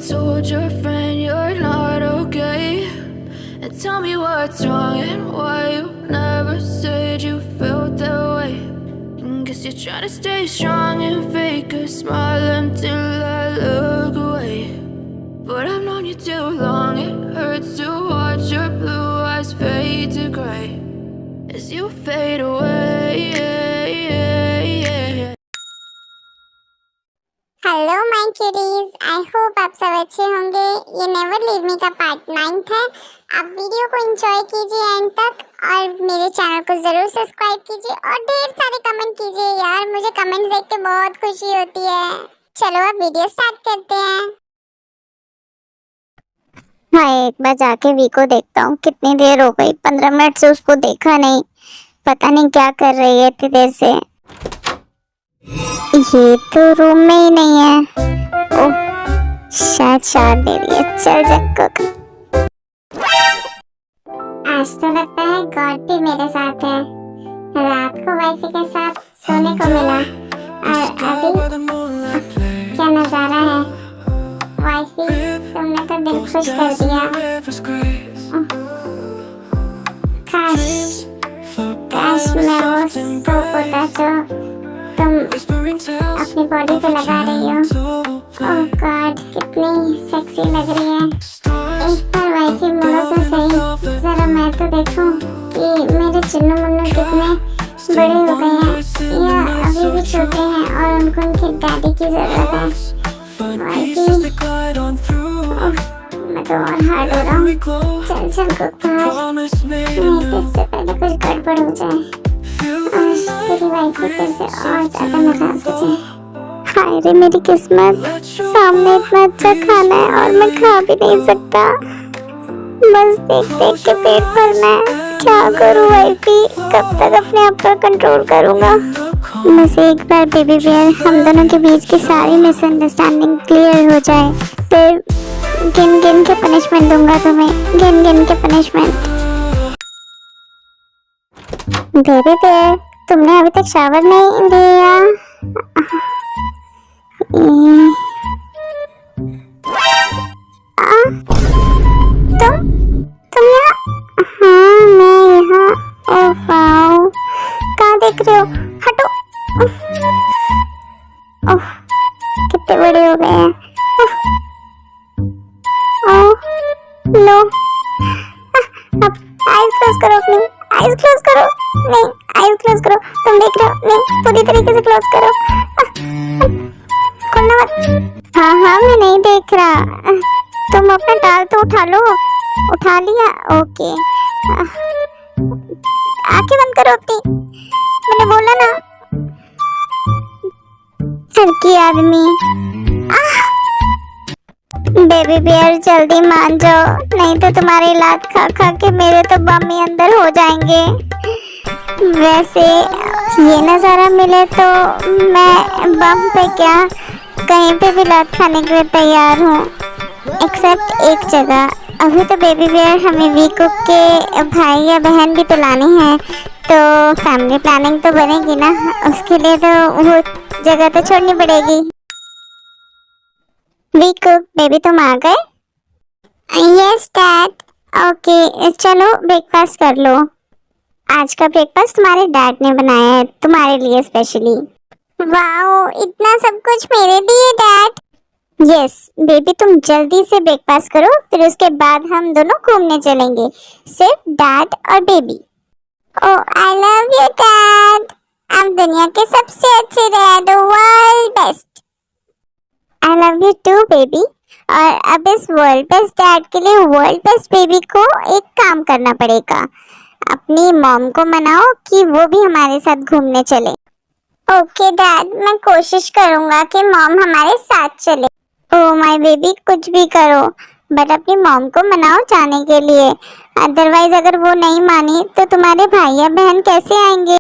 told your friend you're not okay? And tell me what's wrong and why you never said you felt that way. And guess you're trying to stay strong and fake a smile until I look away. But I've known you too long, it hurts to watch your blue eyes fade to gray as you fade away. Hello my cuties, I hope आप सब अच्छे होंगे। ये never leave me का part 9 है। आप video को enjoy कीजिए एंड तक और मेरे चैनल को जरूर सब्सक्राइब कीजिए और ढेर सारे कमेंट कीजिए यार, मुझे कमेंट देख के बहुत खुशी होती है। चलो अब वीडियो स्टार्ट करते हैं। हाँ, एक बार जाके वी को देखता हूँ। कितनी देर हो गई, 15 मिनट से उसको देखा नहीं, पता नहीं क्या कर रही है इतनी देर से। ये तो रूम में ही नहीं है। ओह, शायद शायद दे रही है। चल जक्क, आज तो लगता है गॉड भी मेरे साथ है। रात को वाइफी के साथ सोने को मिला और अभी क्या नजारा है। वाइफी, तुमने तो दिल खुश कर दिया। काश मैं वो सोप होता जो तुम अपनी बॉडी पे लगा रही हो। ओह गॉड, कितनी सेक्सी लग रही है। एक बार वाइफी मुड़ो तो सही, जरा मैं तो देखूं कि मेरे चिन्नू मुन्नू कितने बड़े हो गए हैं या अभी भी छोटे हैं और उनको उनके डैडी की जरूरत है। वाइफी, मैं तो और हार्ड हो रहा हूँ। चल चल कुक बाहर, नहीं तो इससे पहले कुछ गड़बड़ हो जाए। तेरी वाइफी फिर से और ज्यादा नाराज हो जाए। हाय रे मेरी किस्मत, सामने इतना अच्छा खाना है और मैं खा भी नहीं सकता। बस देख देख के पेट भरना है। क्या करूँ वाइफी, कब तक अपने आप पर कंट्रोल करूँगा। बस एक बार बेबी बियर हम दोनों के बीच की सारी मिसअंडरस्टैंडिंग क्लियर हो जाए, फिर गिन गिन के पनिशमेंट दूंगा तुम्हें, गिन गिन के पनिशमेंट। बेबी बियर, तुमने अभी तक शावर नहीं लिया। तुम यहाँ? हाँ मैं यहाँ। ओह वाओ, कहाँ देख रहे हो? हटो। ओह, कितने बड़े हो गए हैं। ओह लो, अब आइज क्लोज करो अपनी, आइज क्लोज करो। नहीं, आइज क्लोज करो। तुम देख रहे हो? नहीं, पूरी तरीके से क्लोज करो। खोलना मत। हाँ हाँ, मैं नहीं देख रहा। तुम अपना टाल तो उठा लो। उठा लिया, ओके। आंखें बंद करो अपनी, मैंने बोला ना। हल्की आदमी। बेबी बियर जल्दी मान जाओ, नहीं तो तुम्हारी लात खा खा के मेरे तो बम ही अंदर हो जाएंगे। वैसे ये नज़ारा मिले तो मैं बम पे क्या कहीं पे भी लात खाने के लिए तैयार हूँ, एक्सेप्ट एक जगह। अभी तो बेबी बियर हमें वी कुक के भाई या बहन भी तो लाने हैं, तो फैमिली प्लानिंग तो बनेगी ना, उसके लिए तो वो जगह तो छोड़नी पड़ेगी। वी कुक बेबी, तुम आ गए? Yes dad. ओके चलो ब्रेकफास्ट कर लो। आज का ब्रेकफास्ट तुम्हारे डैड ने बनाया है तुम्हारे लिए स्पेशली। वाओ, इतना सब कुछ मेरे लिए डैड। यस बेबी, तुम जल्दी से ब्रेकफास्ट करो, फिर उसके बाद हम दोनों घूमने चलेंगे, सिर्फ डैड और baby. Oh I love you dad, आप दुनिया के सबसे अच्छे dad, world best. I love you too baby. और अब इस वर्ल्ड बेस्ट डैड के लिए वर्ल्ड बेस्ट बेबी को एक काम करना पड़ेगा। अपनी मॉम को मनाओ कि वो भी हमारे साथ घूमने चले। ओके डैड, मैं कोशिश करूंगा कि मॉम हमारे साथ चले। ओह माय बेबी, कुछ भी करो बट अपनी मॉम को मनाओ जाने के लिए, अदरवाइज अगर वो नहीं मानी तो तुम्हारे भाई या बहन कैसे आएंगे।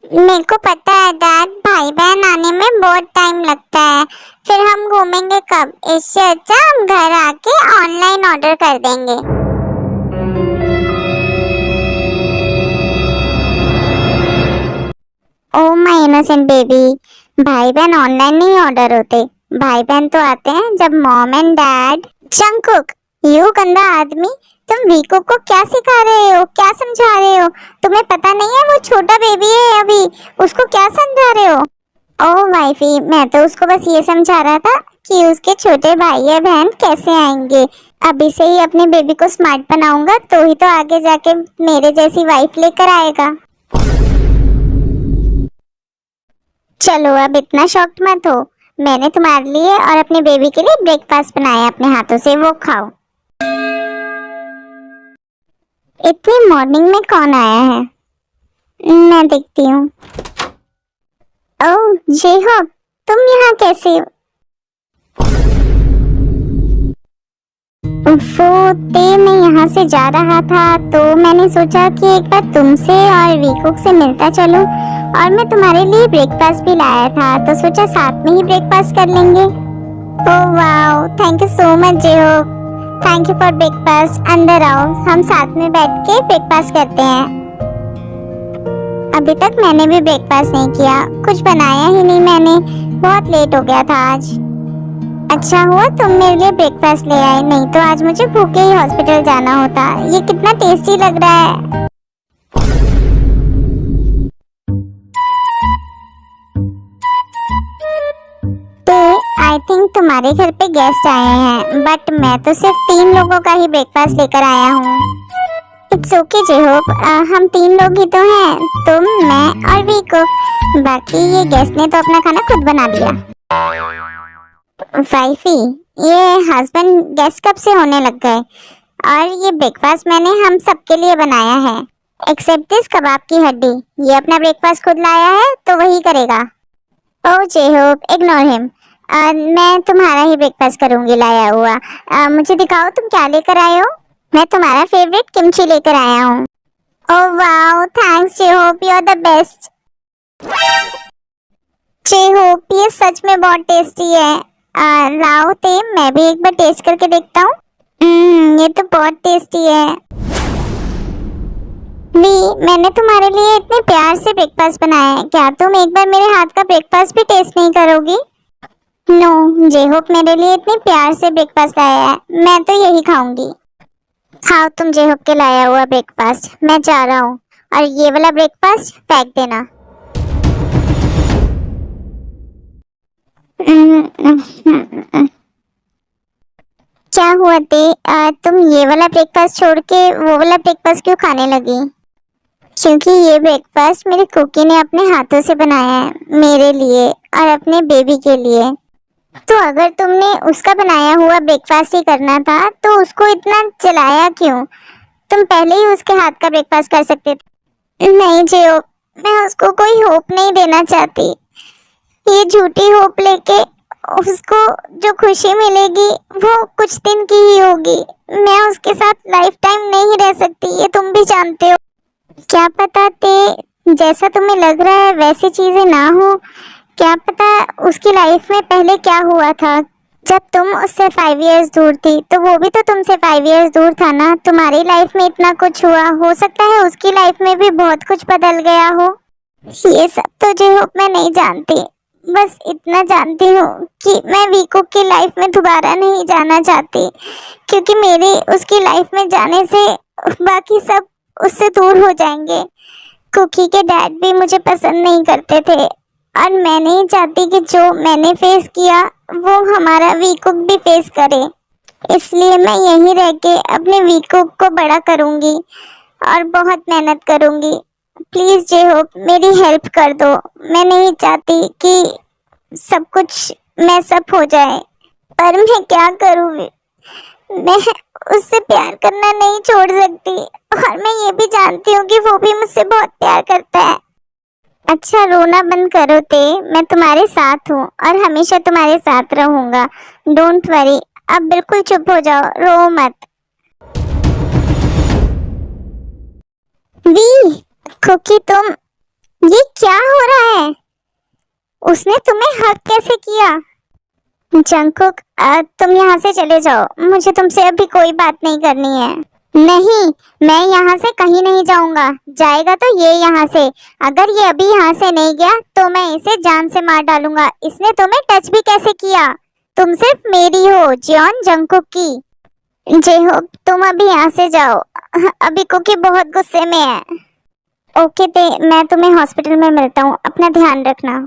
मेरे को पता है डैड, भाई बहन आने में बहुत टाइम लगता है, फिर हम घूमेंगे कब। इससे अच्छा हम घर आके ऑनलाइन ऑर्डर कर देंगे। ओह माय इनोसेंट बेबी, भाई बहन ऑनलाइन नहीं ऑर्डर होते, भाई बहन तो आते हैं जब mom and dad. Jungkook, you गंदा आदमी, तुम वीको को क्या सिखा रहे हो, क्या समझा रहे हो? तुम्हें पता नहीं है वो छोटा बेबी है अभी, उसको क्या समझा रहे हो? ओ वाइफी, मैं तो उसको बस ये समझा रहा था कि उसके छोटे भाई या बहन कैसे आएंगे। अभी से ही अपने बेबी को स्मार्ट बनाऊंगा तो ही तो आगे जाके मेरे जैसी वाइफ लेकर आएगा। चलो अब इतना शॉक्ड मत हो, मैंने तुम्हारे लिए और अपने बेबी के लिए ब्रेकफास्ट बनाया अपने हाथों से, वो खाओ। इतनी मॉर्निंग में कौन आया है? मैं देखती हूँ। ओह जेहोक, तुम यहाँ कैसे? वो मैं यहाँ से जा रहा था तो मैंने सोचा कि एक बार तुमसे और वीकुक से मिलता चलूं, और मैं तुम्हारे लिए ब्रेकफास्ट भी लाया था तो सोचा साथ में ही ब्रेकफास्ट कर लेंगे। Oh wow, thank you so much जेहोक, थैंक यू फॉर ब्रेकफास्ट। अंदर आओ, हम साथ में बैठ के ब्रेकफास्ट करते हैं। अभी तक मैंने भी ब्रेकफास्ट नहीं किया, कुछ बनाया ही नहीं मैंने, बहुत लेट हो गया था आज। अच्छा हुआ तुम मेरे लिए ब्रेकफास्ट ले आए, नहीं तो आज मुझे भूखे ही हॉस्पिटल जाना होता। ये कितना टेस्टी लग रहा है। तो आई थिंक तुम्हारे घर पे गेस्ट आए हैं, बट मैं तो सिर्फ 3 लोगों का ही ब्रेकफास्ट लेकर आया हूँ। इट्स ओके जेहोक, हम 3 लोग ही तो हैं, तुम, मैं और वीकुक। बाकी ये गेस्ट ने तो अपना खाना खुद बना लिया। वाइफी, ये हस्बैंड गेस्ट कब से होने लग गए, और ये ब्रेकफास्ट मैंने हम सबके लिए बनाया है एक्सेप्ट दिस कबाब की हड्डी। ये अपना ब्रेकफास्ट खुद लाया है तो वही करेगा। ओह जेहोक, इग्नोर हिम, मैं तुम्हारा ही ब्रेकफास्ट करूंगी लाया हुआ। मुझे दिखाओ तुम क्या लेकर आए हो। मैं तुम्हारा फेवरेट किमची लेकर आया हूँ। Oh wow, thanks Jaehyuk, you are the best. Jaehyuk, ये सच में बहुत टेस्टी है। लाओ ते, मैं भी एक बार टेस्ट करके देखता हूँ। ये तो बहुत टेस्टी है। वी, मैंने तुम्हारे लिए इतने प्यार से ब्रेकफास्ट बनाया है, क्या तुम एक बार मेरे हाथ का ब्रेकफास्ट भी टेस्ट नहीं करोगी? नो, जेहोक मेरे लिए इतने प्यार से ब्रेकफास्ट लाया है, मैं तो यही खाऊंगी। खाओ तुम जेहोक के लाया हुआ ब्रेकफास्ट, मैं जा रहा हूँ, और ये वाला ब्रेकफास्ट फेंक देना। क्या हुआ ते, तुम ये वाला ब्रेकफास्ट छोड़ के वो वाला ब्रेकफास्ट क्यों खाने लगी? क्योंकि ये ब्रेकफास्ट मेरी कुकी ने अपने हाथों से बनाया है मेरे लिए और अपने बेबी के लिए। तो अगर तुमने उसका बनाया हुआ ब्रेकफास्ट ही करना था तो उसको इतना जलाया क्यों? तुम पहले ही उसके हाथ का ब्रेकफास्ट कर सकते थे। नहीं जियो, मैं उसको कोई होप नहीं देना चाहती। ये झूठी होप लेके उसको जो खुशी मिलेगी वो कुछ दिन की ही होगी। मैं उसके साथ लाइफ टाइम नहीं रह सकती, ये तुम भी जानते हो। क्या पता ते जैसा तुम्हें लग रहा है वैसी चीजें ना हो। क्या पता उसकी लाइफ में पहले क्या हुआ था। जब तुम उससे 5 इयर्स दूर थी तो वो भी तो तुमसे 5 इयर्स दूर था ना। तुम्हारी लाइफ में इतना कुछ हुआ, हो सकता है उसकी लाइफ में भी बहुत कुछ बदल गया हो। ये सब तो जो मैं नहीं जानती, बस इतना जानती हूँ कि मैं वीकू की लाइफ में दोबारा नहीं जाना चाहती, क्योंकि मेरी उसकी लाइफ में जाने से बाकी सब उससे दूर हो जाएंगे। कुकी के डैड भी मुझे पसंद नहीं करते थे और मैं नहीं चाहती कि जो मैंने फेस किया वो हमारा वीकू भी फेस करे। इसलिए मैं यहीं रह के अपने वीकू को बड़ा करूँगी और बहुत मेहनत करूँगी। प्लीज जे होप मेरी हेल्प कर दो। मैं नहीं चाहती कि सब कुछ मैसअप हो जाए, पर मैं क्या करूँ? मैं उससे प्यार करना नहीं छोड़ सकती और मैं ये भी जानती हूँ कि वो भी मुझसे बहुत प्यार करता है। अच्छा रोना बंद करो ते, मैं तुम्हारे साथ हूँ और हमेशा तुम्हारे साथ रहूंगा। डोंट वरी, अब बिल्कुल चुप हो जाओ, रो मत। वी कुकी, तुम ये क्या हो रहा है? उसने तुम्हें हक कैसे किया? जंगकुक, तुम यहाँ से चले जाओ, मुझे तुमसे अभी कोई बात नहीं करनी है। नहीं, मैं यहाँ से कहीं नहीं जाऊंगा। जाएगा तो ये यहाँ से। अगर ये अभी यहाँ से नहीं गया तो मैं इसे जान से मार डालूंगा। इसने तुम्हें टच भी कैसे किया? तुम सिर्फ मेरी हो, जियोन जंगकुक की। जे-होप, तुम अभी यहाँ से जाओ। अभी कुकी बहुत गुस्से में है। ओके ते, मैं तुम्हें हॉस्पिटल में मिलता हूँ। अपना ध्यान रखना।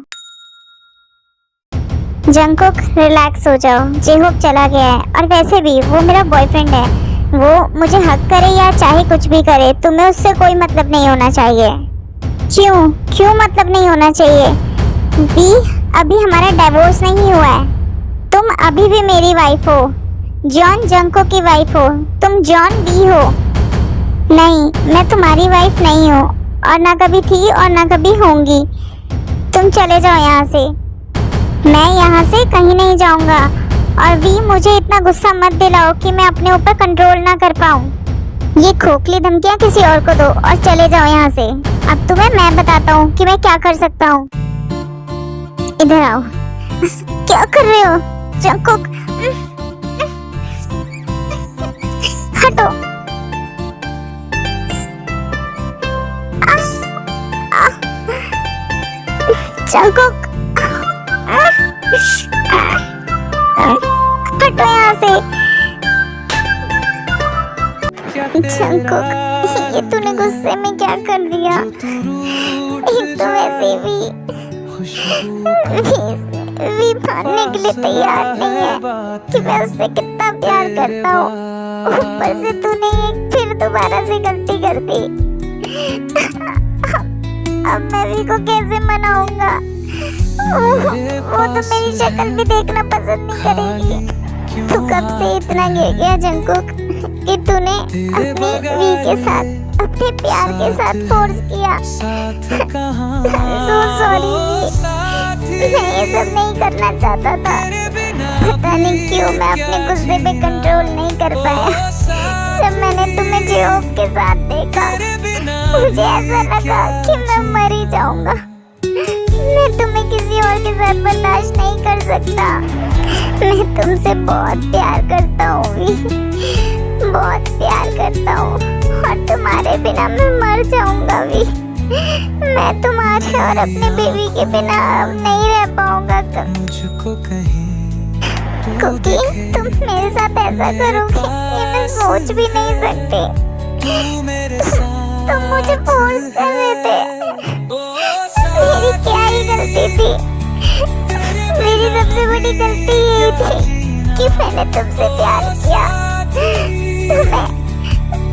जंगकुक, रिलैक्स हो जाओ। जे-होप चला गया है, और वैसे भी वो मेरा बॉयफ्रेंड है। वो मुझे हक करे या चाहे कुछ भी करे, तुम्हें उससे कोई मतलब नहीं होना चाहिए। क्यों मतलब नहीं होना चाहिए? भी, अभी हमारा डिवोर्स नहीं हुआ है। तुम अभी भी मेरी वाइफ हो, जॉन जंगकुक की वाइफ हो। तुम जॉन बी हो। नहीं, मैं तुम्हारी वाइफ नहीं हूँ, और ना कभी थी और ना कभी होंगी। तुम चले जाओ यहाँ से। मैं यहाँ से कहीं नहीं जाऊंगा। और भी, मुझे इतना गुस्सा मत दिलाओ कि मैं अपने ऊपर कंट्रोल ना कर पाऊँ। ये खोखली धमकियाँ किसी और को दो और चले जाओ यहाँ से। अब तुम्हें मैं बताता हूँ कि मैं क्या कर सकता हूँ। इधर आओ। क्या कर रहे हो जंगकुक? हटो। जंगकुक, हटो यहाँ से। जंगकुक, ये तूने गुस्से में क्या कर दिया? एक तो वैसे भी मानने के लिए तैयार नहीं है कि मैं उससे कितना प्यार करता हूँ। ऊपर से तूने फिर दोबारा से गलती कर दी। अब मैं भी को कैसे मनाऊंगा? वो तो मेरी शक्ल भी देखना पसंद नहीं करेगी। तू कब से इतना गिर गया जंगकुक कि तूने अपने वी के साथ, अपने प्यार के साथ फोर्स किया। सो सॉरी, मैं ये सब नहीं करना चाहता था। पता नहीं क्यों मैं अपने गुस्से पे कंट्रोल नहीं कर पाया। जब मैंने तुम्हें जे-होप के साथ देखा, मुझे ऐसा लगा कि मैं मर ही जाऊंगा। मैं तुम्हें किसी और के साथ बर्दाश्त नहीं कर सकता। मैं तुमसे बहुत प्यार करता हूँ भी, बहुत प्यार करता हूँ, और तुम्हारे बिना मैं मर जाऊंगा भी। मैं तुम्हारे और अपने बेबी के बिना अब नहीं रह पाऊंगा। कुकी, तुम मेरे साथ ऐसा करोगे ये मैं सोच भी नहीं सकती। तुम मुझे फोर्स कर रहे थे। मेरी क्या ही गलती थी? मेरी सबसे बड़ी गलती यही थी कि मैंने तुमसे प्यार किया।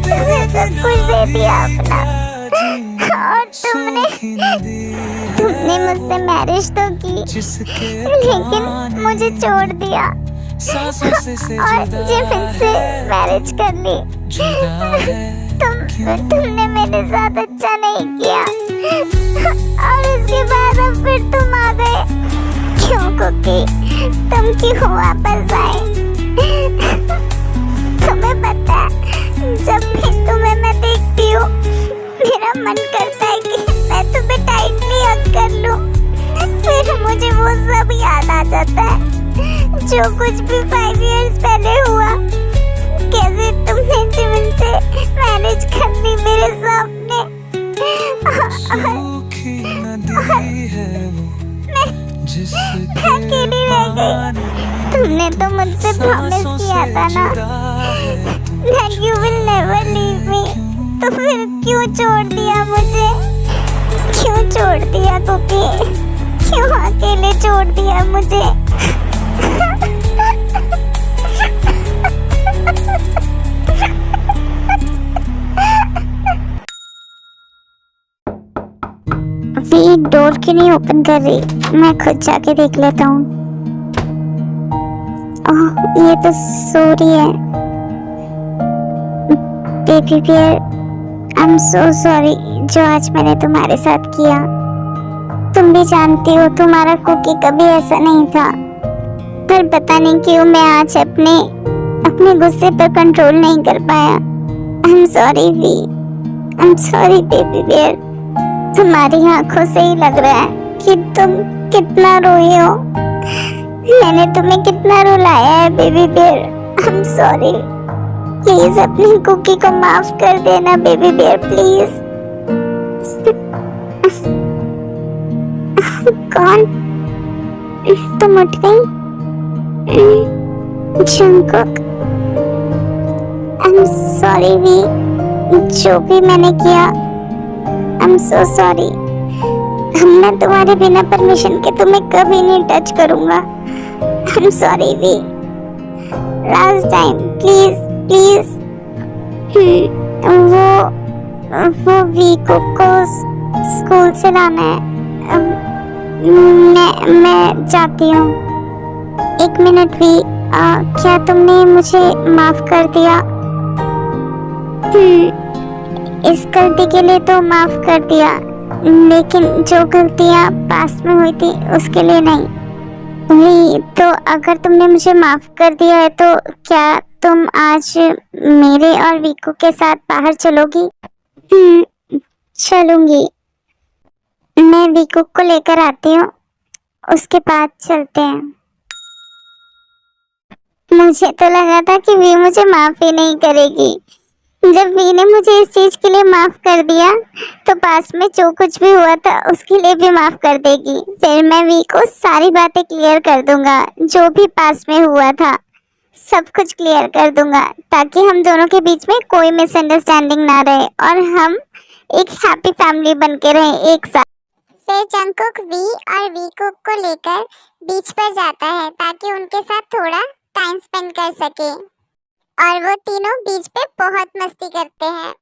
तुम्हें सब कुछ दे दिया अपना, और तुमने मुझसे मैरिज तो की, लेकिन मुझे छोड़ दिया और जिमिन से मैरिज कर ली। तुमने मेरे साथ अच्छा नहीं किया, और उसके बाद अब फिर तुम आ गए। क्यों कुकी, तुम क्यों वापस आए? तुम्हें पता है, जब भी तुम्हें मैं देखती हूँ मेरा मन करता है कि मैं तुम्हें टाइटली हग कर लूं। फिर मुझे वो सब याद आ जाता है जो कुछ भी 5 इयर्स पहले हुआ। कैसे तुमने जिमिन से मैरिज कर ली मेरे सामने, मैं अकेली रह गई। तुमने तो मुझसे प्रॉमिस किया था ना that you will never leave me। तो फिर क्यों छोड़ दिया मुझे? क्यों छोड़ दिया कुकी? क्यों अकेले छोड़ दिया मुझे? वी डोर क्यों नहीं ओपन कर रही? मैं खुद जाके देख लेता हूँ। ओह, ये तो सो रही है। Baby bear, I am so sorry जो आज मैंने तुम्हारे साथ किया। तुम भी जानती हो तुम्हारा कुकी कभी ऐसा नहीं था, पर पता नहीं क्यों मैं आज अपने गुस्से पर कंट्रोल नहीं कर पाया। I am sorry V, I am sorry baby bear. तुम्हारी आंखों से ही लग रहा है कि तुम कितना रोई हो। मैंने तुम्हें कितना रुलाया है baby bear. I am sorry. Please अपनी कुकी को माफ कर देना बेबी बियर, प्लीज। कौन? तुम उठ गई? Jungkook, I am sorry V, जो भी मैंने किया आई एम सो सॉरी। मैं तुम्हारे बिना परमिशन के तुम्हें कभी नहीं टच करूंगा। I am sorry V, last time please please. वो वीको को स्कूल से लाना है। मैं जाती हूँ। एक मिनट भी, क्या तुमने मुझे माफ कर दिया? इस गलती के लिए तो माफ कर दिया, लेकिन जो गलतियाँ पास्ट में हुई थी उसके लिए नहीं। वही तो, अगर तुमने मुझे माफ कर दिया है तो क्या तुम आज मेरे और वीकू के साथ बाहर चलोगी? चलूंगी। मैं वीकू को लेकर आती हूँ, उसके बाद चलते हैं। मुझे तो लगा था कि वी मुझे माफ ही नहीं करेगी। जब वी ने मुझे इस चीज के लिए माफ कर दिया तो पास में जो कुछ भी हुआ था उसके लिए भी माफ कर देगी। फिर मैं वी को सारी बातें क्लियर कर दूंगा, जो भी पास में हुआ था सब कुछ क्लियर कर दूंगा, ताकि हम दोनों के बीच में कोई मिसअंडरस्टैंडिंग ना रहे और हम एक हैप्पी फैमिली बन के रहे एक साथ। फिर जंगकुक वी और वीकू को लेकर बीच पर जाता है ताकि उनके साथ थोड़ा टाइम स्पेंड कर सके, और वो तीनों बीच पे बहुत मस्ती करते हैं।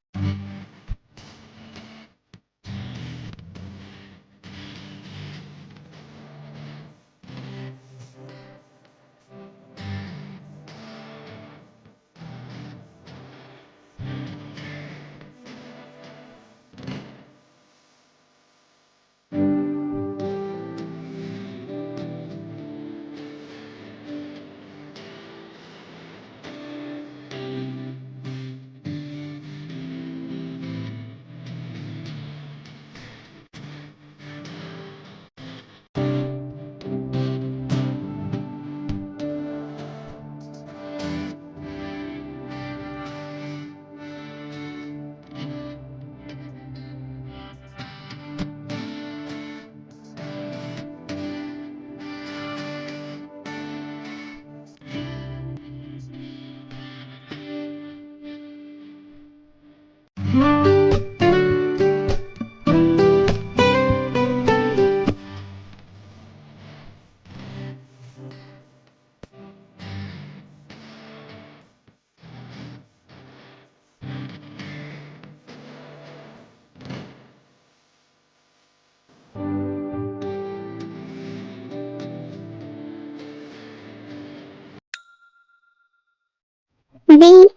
वी,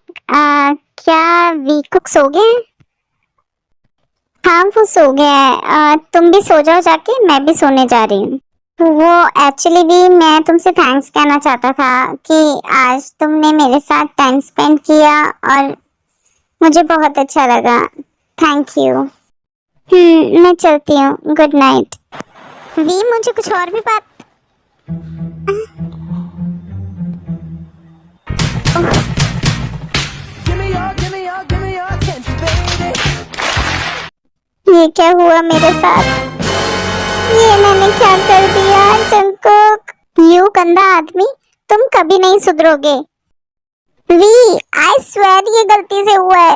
क्या वीकू सो गए? हाँ वो सो गया है। तुम भी सो जाओ जाके, मैं भी सोने जा रही हूँ। वो एक्चुअली भी मैं तुमसे थैंक्स कहना चाहता था कि आज तुमने मेरे साथ टाइम स्पेंड किया और मुझे बहुत अच्छा लगा। Thank you. मैं चलती हूँ, गुड नाइट। वी, मुझे कुछ और भी बात। ये क्या हुआ मेरे साथ? ये मैंने क्या कर दिया? जंगकुक, यू गंदा आदमी, तुम कभी नहीं सुधरोगे। वी, आई स्वेयर ये गलती से हुआ है,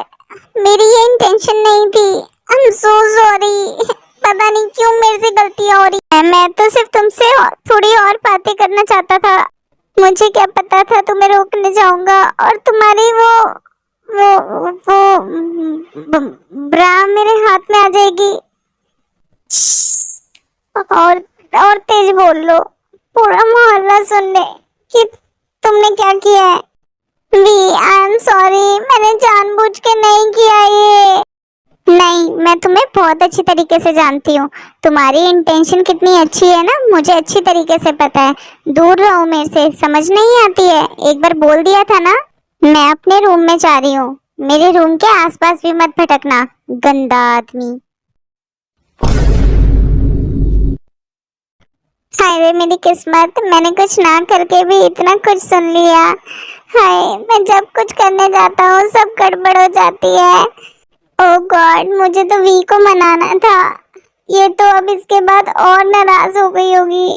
मेरी ये इंटेंशन नहीं थी। आई एम सो सॉरी। पता नहीं क्यों मेरे से गलतियां हो रही है। मैं तो सिर्फ तुमसे थोड़ी और बातें करना चाहता था। मुझे क्या पता था तुम्हें रोकने जाऊंगा और तुम्हारी वो ब्रा मेरे हाथ में आ जाएगी। और तेज बोल लो, पूरा मोहल्ला सुन ले कि तुमने क्या किया है। वी, आई एम सॉरी, मैंने जानबूझ के नहीं किया ये। नहीं, मैं तुम्हें बहुत अच्छी तरीके से जानती हूँ। तुम्हारी इंटेंशन कितनी अच्छी है ना, मुझे अच्छी तरीके से पता है। दूर रहो मेरे से, समझ नहीं आती है। एक बार बोल दिया था ना। मैं अपने रूम में जा रही हूँ, मेरे रूम के आसपास भी मत भटकना, गंदा आदमी। हाय वे मेरी किस्मत, मैंने कुछ ना करके भी इतना कुछ सुन लिया। हाय, मैं जब कुछ करने जाता हूँ सब गड़बड़ हो जाती है। ओह गॉड, मुझे तो वी को मनाना था। ये तो अब इसके बाद और नाराज हो गई होगी।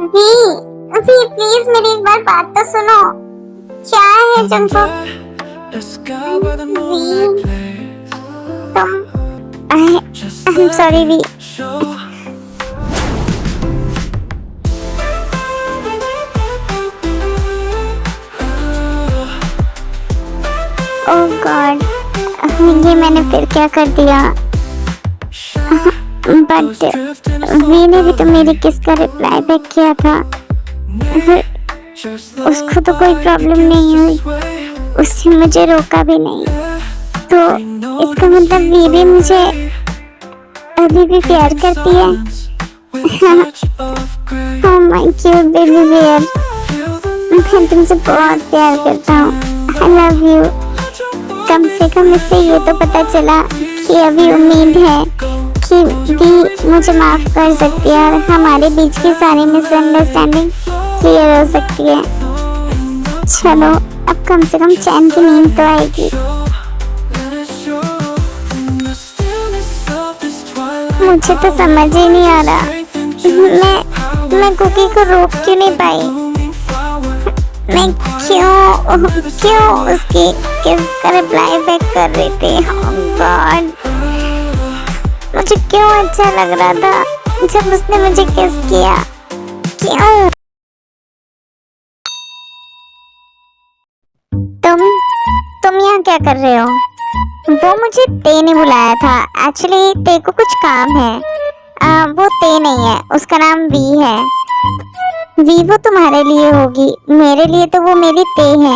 वी, वी प्लीज मेरी एक बार बात तो सुनो। क्या है जंगकुक? वी, तुम I am sorry V. Oh god, ये मैंने फिर क्या कर दिया? बट वी ने भी तो मेरी किस का रिप्लाई बैक किया था। उसको तो कोई प्रॉब्लम नहीं हुई, उसने मुझे रोका भी नहीं। तो इसका मतलब वी भी मुझे अभी भी प्यार करती है। Oh my cute baby bear, मैं तुमसे बहुत प्यार करता हूँ। आई लव यू। कम से कम इससे ये तो पता चला कि अभी उम्मीद है कि भी मुझे माफ कर सकती है और हमारे बीच की सारी मिसअंडरस्टैंडिंग क्लियर हो सकती है। चलो, अब कम से कम चैन की नींद तो आएगी। मुझे तो समझ ही नहीं आ रहा मैं कुकी को रोक क्यों नहीं पाई। मैं क्यों उसकी किस का रिप्लाई बैक कर रही थी। oh God, मुझे क्यों अच्छा लग रहा था जब उसने मुझे किस किया। क्यों? तुम यहाँ क्या कर रहे हो? वो मुझे ते ने बुलाया था। एक्चुअली ते को कुछ काम है। वो ते नहीं है, उसका नाम वी है। वी वो तुम्हारे लिए होगी, मेरे लिए तो वो मेरी ते है।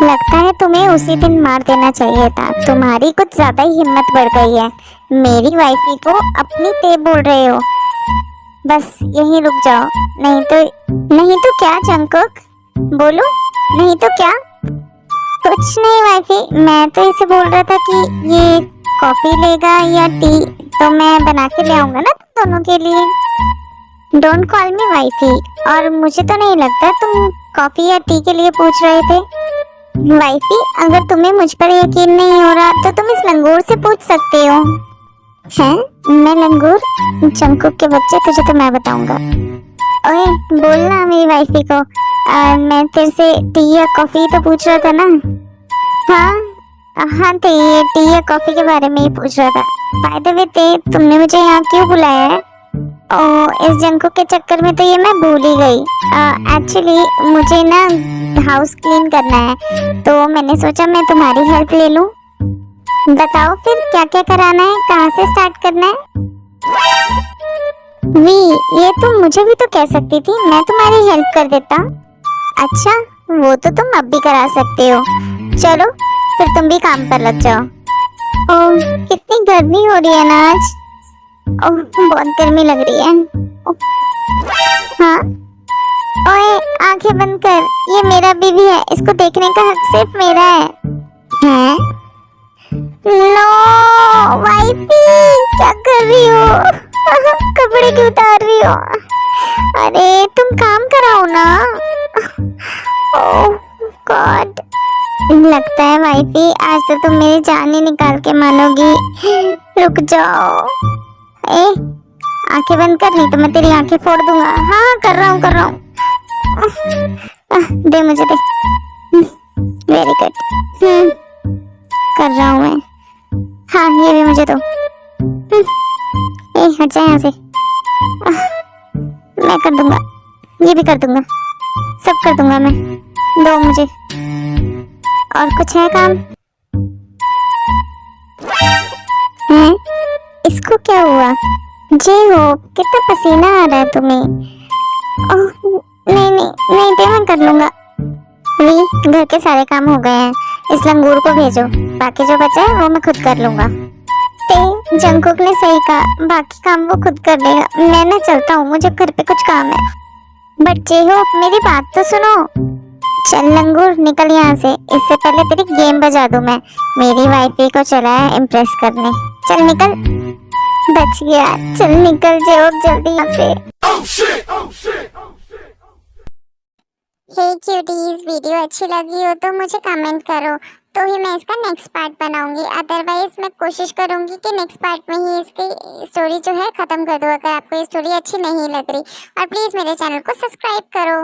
लगता है तुम्हें उसी दिन मार देना चाहिए था। तुम्हारी कुछ ज्यादा ही हिम्मत बढ़ गई है। मेरी वाइफी को अपनी ते बोल रहे हो। बस यहीं रुक जाओ, नहीं तो क्या जंगकुक? बोलो, नहीं तो क्या? कुछ नहीं वाइफी, मैं तो इसे बोल रहा था कि ये कॉफी लेगा या टी, तो मैं बना के ले आऊंगा ना तुम दोनों के लिए। Don't call me wifey. और मुझे तो नहीं लगता तुम कॉफी या टी के लिए पूछ रहे थे। वाइफी, अगर तुम्हें मुझ पर यकीन नहीं हो रहा तो तुम इस लंगूर से पूछ सकते हो। हैं? मैं लंगूर? जंगकुक के बच्चे, तुझे तो मैं बताऊंगा। ओए, बोलना मेरी वाइफी को। मैं तेरे से टी या कॉफी तो पूछ रहा था ना? हाँ ते, ये टी या कॉफी के बारे में ही पूछ रहा था। बाय द वे ते, तुमने मुझे यहाँ क्यों बुलाया है? इस जंगकुक के चक्कर में तो ये मैं भूल ही गई। एक्चुअली मुझे ना हाउस क्लीन करना है, तो मैंने सोचा मैं तुम्हारी हेल्प ले लूं। बताओ फिर क्या क्या कराना है, कहाँ से स्टार्ट करना है? वी, ये तुम मुझे भी तो कह सकती थी, मैं तुम्हारी हेल्प कर देता। अच्छा, वो तो तुम अब भी करा सकते हो। चलो फिर तुम भी काम पर लग जाओ। ओह, कितनी गर्मी हो रही है ना आज। ओह, बहुत गर्मी लग रही है। हाँ, ओए आंखें बंद कर, ये मेरा बीवी है, इसको देखने का हक सिर्फ मेरा है। हैं? नो वाइफी, क्या कर रही हो? कपड़े क्यों उतार रही हो? अरे तुम काम कराओ ना। ओह गॉड, लगता है वाइफी आज तो तुम मेरी जान ही निकाल के मानोगी। रुक जाओ। ए, आंखें बंद कर, नहीं तो मैं तेरी आंखें फोड़ दूंगा। हाँ कर रहा हूँ। दे मुझे, दे। Very good. कर रहा हूँ मैं। हाँ, ये भी मुझे दो। ए, हट जा यहाँ से। मैं कर दूंगा, ये भी कर दूंगा, सब कर दूंगा मैं। दो मुझे। और कुछ है काम? हैं? इसको क्या हुआ? जय हो, कितना पसीना आ रहा है तुम्हें। ओह नहीं दे, मैं कर लूंगा। वी, घर के सारे काम हो गए हैं, इस लंगूर को भेजो, बाकी जो बचा है वो मैं खुद कर लूंगा। ते, जंगकुक ने सही कहा, बाकी काम वो खुद कर लेगा। मैं ना चलता हूँ, मुझे घर पे कुछ काम है। बट जय हो, मेरी बात तो सुनो। चल लंगूर, निकल यहाँ से, इससे पहले तेरी गेम बजा दूं मैं। मेरी वाइफी को चला है इम्प्रेस करने। चल निकल। बच गया। चल निकल जय हो, जल्दी यहाँ से। हे क्यूटीज, वीडियो अच्छी लगी हो तो मुझे कमेंट करो, तो ही मैं इसका नेक्स्ट पार्ट बनाऊंगी। अदरवाइज मैं कोशिश करूंगी कि नेक्स्ट पार्ट में ही इसकी स्टोरी जो है खत्म कर दूं, अगर आपको ये स्टोरी अच्छी नहीं लग रही। और प्लीज मेरे चैनल को सब्सक्राइब करो।